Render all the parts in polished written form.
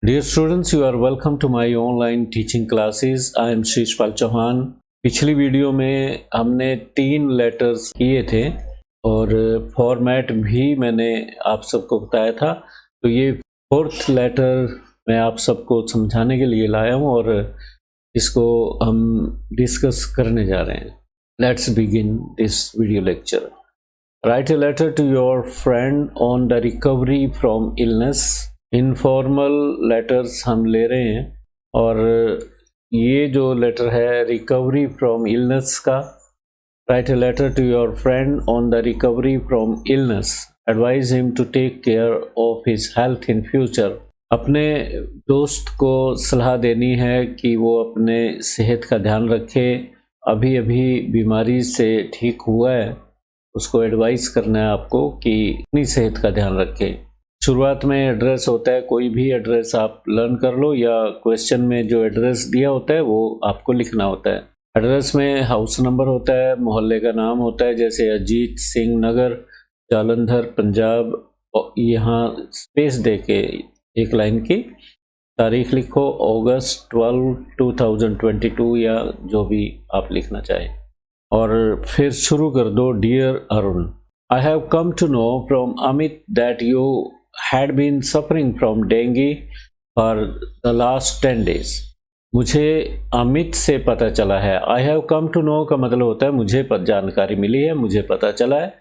Dear students, you are welcome to my online teaching classes. I am Sheeshpal Chauhan. पिछली video में हमने 3 letters किए थे और फॉर्मेट भी मैंने आप सबको बताया था। तो ये 4th लेटर मैं आप सबको समझाने के लिए लाया हूँ और इसको हम डिस्कस करने जा रहे हैं। Let's begin this video lecture. Write a letter to your friend on the recovery from illness. Informal letters हम ले रहे हैं और ये जो लेटर है रिकवरी फ्रॉम इलनेस का। Write a letter to your friend on the recovery from illness, advise him to take care of his health in future. अपने दोस्त को सलाह देनी है कि वो अपने सेहत का ध्यान रखे। अभी अभी बीमारी से ठीक हुआ है, उसको एडवाइस करना है आपको कि अपनी सेहत का ध्यान रखे। शुरुआत में एड्रेस होता है, कोई भी एड्रेस आप लर्न कर लो या क्वेश्चन में जो एड्रेस दिया होता है वो आपको लिखना होता है। एड्रेस में हाउस नंबर होता है, मोहल्ले का नाम होता है, जैसे अजीत सिंह नगर, जालंधर, पंजाब। यहाँ स्पेस दे के एक लाइन की तारीख लिखो, अगस्त 12, 2022 या जो भी आप लिखना चाहें और फिर शुरू कर दो। Dear Arun, I have come to know from Amit that you had been suffering from dengue for the last 10 days. मुझे अमित से पता चला है। I have come to know का मतलब होता है मुझे जानकारी मिली है, मुझे पता चला है।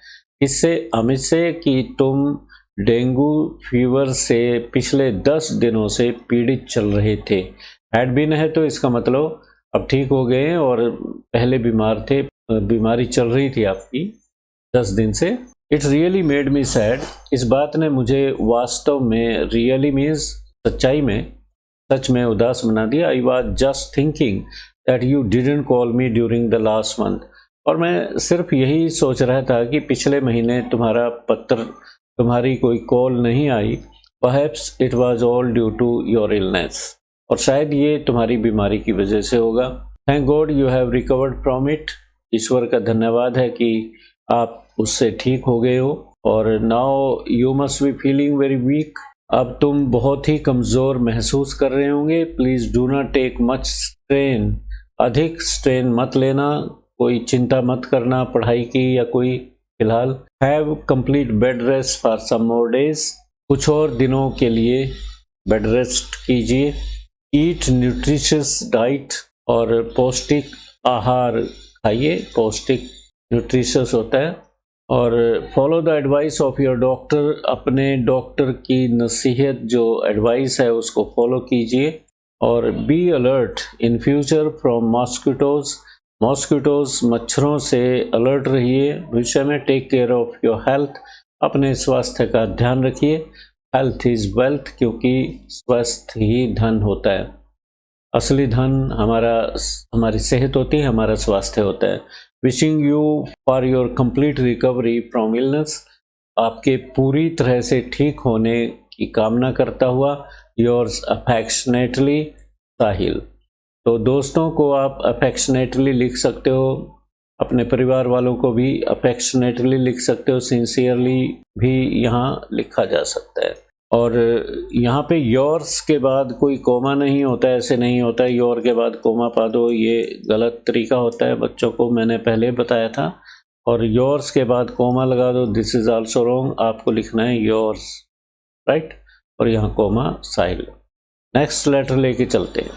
इससे अमित से कि तुम डेंगू फीवर से पिछले 10 दिनों से पीड़ित चल रहे थे। had been है तो इसका मतलब अब ठीक हो गए हैं और पहले बीमार थे, बीमारी चल रही थी आपकी 10 दिन से। It's really made me sad, इस बात ने मुझे वास्तव में, रियली मीन्स सच्चाई में, सच में उदास बना दिया। आई was just thinking that you didn't call me during the last month, और मैं सिर्फ यही सोच रहा था कि पिछले महीने तुम्हारा पत्र, तुम्हारी कोई कॉल नहीं आई। Perhaps it was all due to your illness, और शायद ये तुम्हारी बीमारी की वजह से होगा। Thank God you have recovered from it, ईश्वर का धन्यवाद है कि आप उससे ठीक हो गए हो। और now you must be feeling very weak, अब तुम बहुत ही कमज़ोर महसूस कर रहे होंगे। Please do not take much strain, अधिक स्ट्रेन मत लेना, कोई चिंता मत करना पढ़ाई की या कोई फिलहाल। Have complete bed rest for some more days, कुछ और दिनों के लिए बेड रेस्ट कीजिए। ईट न्यूट्रिशियस डाइट, और पौष्टिक आहार खाइए, पौष्टिक न्यूट्रिशियस होता है। और follow the advice of your doctor, अपने डॉक्टर की नसीहत जो एडवाइस है उसको फॉलो कीजिए। और be alert in future from mosquitoes, mosquitoes मच्छरों से अलर्ट रहिए भविष्य में। Take care of your health, अपने स्वास्थ्य का ध्यान रखिए। हेल्थ इज़ वेल्थ, क्योंकि स्वास्थ्य ही धन होता है। असली धन हमारी सेहत होती है, हमारा स्वास्थ्य होता है। Wishing you for your complete recovery from illness, आपके पूरी तरह से ठीक होने की कामना करता हुआ। योर्स अफेक्शनेटली साहिल, तो दोस्तों को आप अफेक्शनेटली लिख सकते हो, अपने परिवार वालों को भी अफेक्शनेटली लिख सकते हो, सिंसियरली भी यहाँ लिखा जा सकता है। और यहाँ पे योर्स के बाद कोई कोमा नहीं होता है, ऐसे नहीं होता है योर के बाद कोमा पा दो, ये गलत तरीका होता है बच्चों को, मैंने पहले बताया था। और योर्स के बाद कोमा लगा दो, दिस इज़ आल्सो रॉन्ग, आपको लिखना है योर्स, राइट, और यहाँ कोमा साहिल। नेक्स्ट लेटर लेके चलते हैं।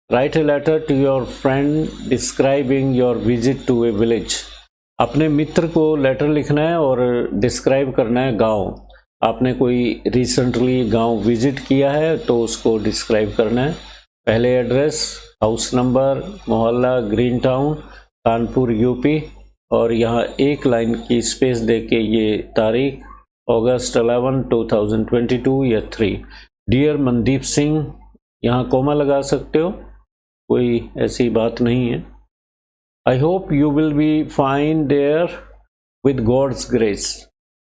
Write a letter to your friend describing your visit to a village, अपने मित्र को लेटर लिखना है और डिस्क्राइब करना है गाँव। आपने कोई रिसेंटली गांव विजिट किया है तो उसको डिस्क्राइब करना है। पहले एड्रेस, हाउस नंबर, मोहल्ला ग्रीन टाउन, कानपुर यूपी, और यहाँ एक लाइन की स्पेस देके ये तारीख अगस्त 11, 2022 या 3। डियर मनदीप सिंह, यहाँ कोमा लगा सकते हो, कोई ऐसी बात नहीं है। I hope you will be fine there with God's grace,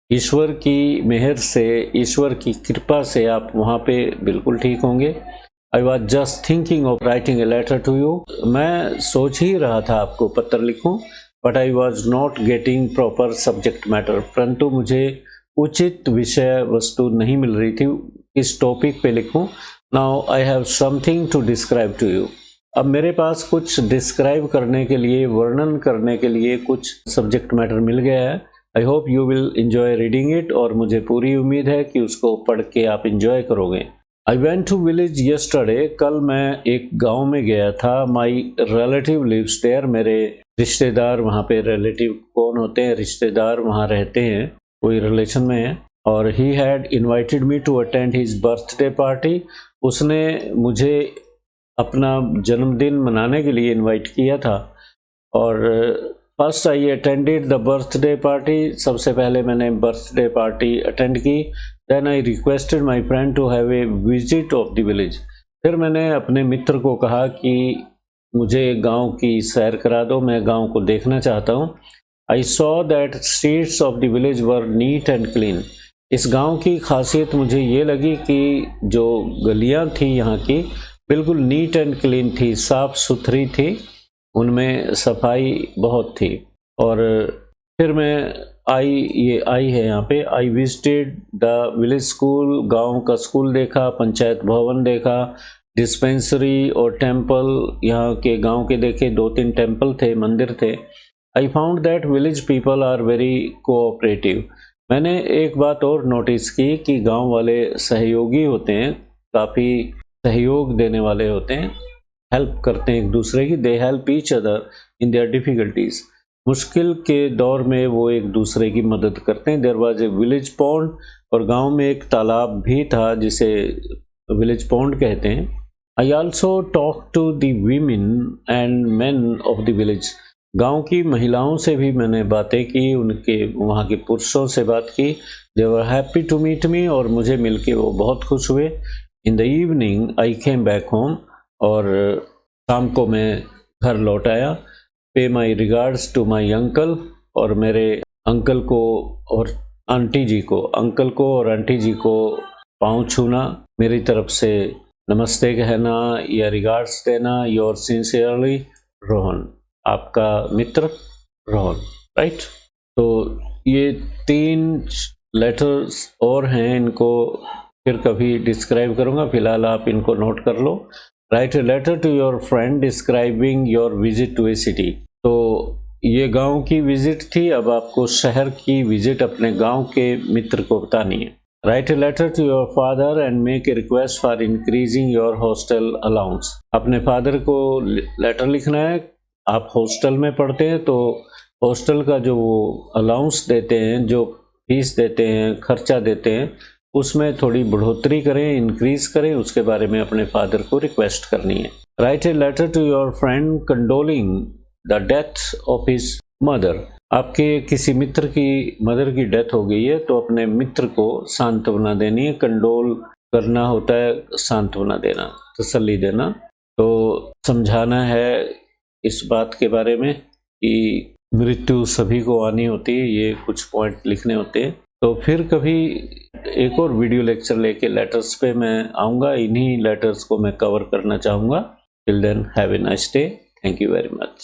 ईश्वर की मेहर से, ईश्वर की कृपा से आप वहाँ पे बिल्कुल ठीक होंगे। I was just thinking of writing a letter to you, मैं सोच ही रहा था आपको पत्र लिखूं, but I was not getting proper subject matter, परंतु मुझे उचित विषय वस्तु नहीं मिल रही थी, इस टॉपिक पे लिखूं। Now I have something to describe to you. अब मेरे पास कुछ डिस्क्राइब करने के लिए, वर्णन करने के लिए कुछ सब्जेक्ट मैटर मिल गया है। I hope you will enjoy reading it, और मुझे पूरी उम्मीद है कि उसको पढ़ के आप इंजॉय करोगे। I went to village yesterday, कल मैं एक गांव में गया था। माई रिलेटिव लिव्स देयर, मेरे रिश्तेदार वहाँ पे, रिलेटिव कौन होते हैं, रिश्तेदार वहाँ रहते हैं, कोई रिलेशन में है। और he had invited me to attend his birthday party, उसने मुझे अपना जन्मदिन मनाने के लिए इनवाइट किया था। और first I attended the birthday party, सबसे पहले मैंने बर्थडे पार्टी अटेंड की। Then I requested my friend to have a visit of the village, फिर मैंने अपने मित्र को कहा कि मुझे गांव की सैर करा दो, मैं गांव को देखना चाहता हूँ। I saw that streets of the village were neat and clean, इस गांव की खासियत मुझे ये लगी कि जो गलियां थी यहाँ की बिल्कुल नीट एंड क्लीन थी, साफ सुथरी थी, उनमें सफाई बहुत थी। और फिर मैं ये आई है यहाँ पे, I visited the village school, गांव का स्कूल देखा, पंचायत भवन देखा, डिस्पेंसरी और टेम्पल यहाँ के गांव के देखे, 2-3 टेम्पल थे, मंदिर थे। I found that village people are very cooperative, मैंने एक बात और नोटिस की कि गांव वाले सहयोगी होते हैं, काफ़ी सहयोग देने वाले होते हैं, हेल्प करते हैं एक दूसरे की। They help each other in their difficulties, मुश्किल के दौर में वो एक दूसरे की मदद करते हैं। There was a village pond, और गांव में एक तालाब भी था जिसे विलेज पॉन्ड कहते हैं। I also talk to the women and men of the village, गांव की महिलाओं से भी मैंने बातें की, उनके वहाँ के पुरुषों से बात की। They were happy to meet me, और मुझे मिलके वो बहुत खुश हुए। In the evening I came back home, और शाम को मैं घर लौट आया। Pay my regards to my uncle, और मेरे अंकल को और आंटी जी को, अंकल को और आंटी जी को पाँव छूना, मेरी तरफ से नमस्ते कहना या रिगार्ड्स देना। योर सिंसियरली रोहन, आपका मित्र रोहन, राइट। तो ये 3 लेटर्स और हैं, इनको फिर कभी डिस्क्राइब करूँगा, फिलहाल आप इनको नोट कर लो। Write a letter to your friend describing your visit to a city, तो ये गांव की विजिट थी, अब आपको शहर की विजिट अपने गांव के मित्र को बतानी है। Write a letter to your father and make a request for increasing your hostel allowance, अपने फादर को लेटर लिखना है, आप हॉस्टल में पढ़ते हैं तो हॉस्टल का जो वो अलाउंस देते हैं, जो फीस देते हैं, खर्चा देते हैं, उसमें थोड़ी बढ़ोतरी करें, इंक्रीज करें, उसके बारे में अपने फादर को रिक्वेस्ट करनी है। Write a letter to your friend condoling the death of his mother, आपके किसी मित्र की मदर की डेथ हो गई है तो अपने मित्र को सांत्वना देनी है। कंडोल करना होता है सांत्वना देना, तसल्ली देना, तो समझाना है इस बात के बारे में कि मृत्यु सभी को आनी होती है, ये कुछ पॉइंट लिखने होते हैं। तो फिर कभी एक और वीडियो लेक्चर लेके लेटर्स पे मैं आऊँगा, इन्हीं लेटर्स को मैं कवर करना चाहूँगा। Till then have a nice day, thank you very much.